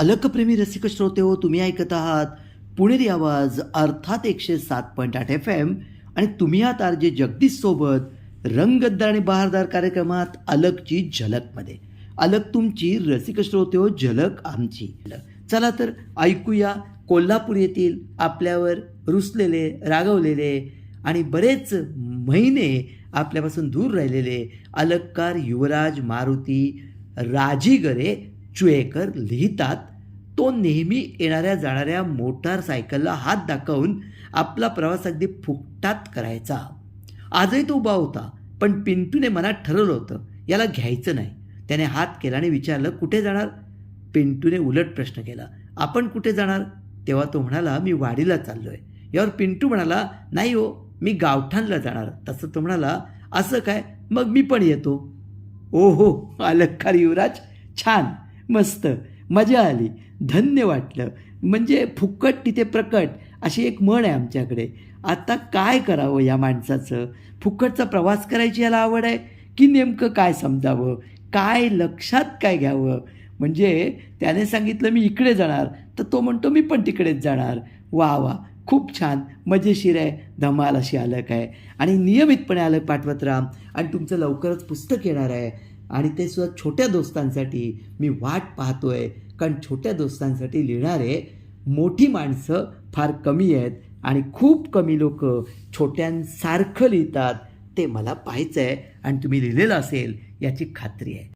अलकप्रेमी रसिक श्रोते हो, तुम्ही ऐकत आहात पुणेरी आवाज अर्थात 107.8 FM आणि तुम्ही आहात आर जे जगदीश सोबत रंगतदार आणि बहारदार कार्यक्रमात अलकची झलकमध्ये. अलक तुमची, रसिक श्रोते हो, झलक आमची. चला तर ऐकूया कोल्हापूर येथील आपल्यावर रुसलेले, रागवलेले आणि बरेच महिने आपल्यापासून दूर राहिलेले अलककार युवराज मारुती राजीगरे चुएकर लिहितात, तो नेहमी येणाऱ्या जाणाऱ्या मोटारसायकलला हात दाखवून आपला प्रवास अगदी फुकटात करायचा. आजही तो उभा होता, पण पिंटूने मनात ठरवलं होतं याला घ्यायचं नाही. त्याने हात केला आणि विचारलं, कुठे जाणार? पिंटूने उलट प्रश्न केला, आपण कुठे जाणार? तेव्हा तो म्हणाला, मी वाडीला चाललोय. यावर पिंटू म्हणाला, नाही हो, मी गावठाणला जाणार. तसं तो म्हणाला, असं काय, मग मी पण येतो. ओहो, अलंकार युवराज, छान, मस्त, मजा आली, धन्य वाटलं. म्हणजे फुकट तिथे प्रकट अशी एक म्हण आहे आमच्याकडे. आता काय करावं या माणसाचं? फुकटचा प्रवास करायची याला आवड आहे की नेमकं काय समजावं, काय लक्षात काय घ्यावं? म्हणजे त्याने सांगितलं मी इकडे जाणार, तर तो म्हणतो मी पण तिकडेच जाणार. वा वा, खूप छान, मजेशीर आहे, धमाल अशी अलक आहे. आणि नियमितपणे अलक पाठवत राहा. आणि तुमचं लवकरच पुस्तक येणार आहे आणि ते सुद्धा छोट्या दोस्तांसाठी. मी वाट पाहतोय, कारण छोट्या दोस्तांसाठी लिहिणारे मोठी माणसं फार कमी आहेत आणि खूप कमी लोक छोट्यांसारखं लिहितात. ते मला पाहायचं आहे आणि तुम्ही लिहिलेलं असेल याची खात्री आहे.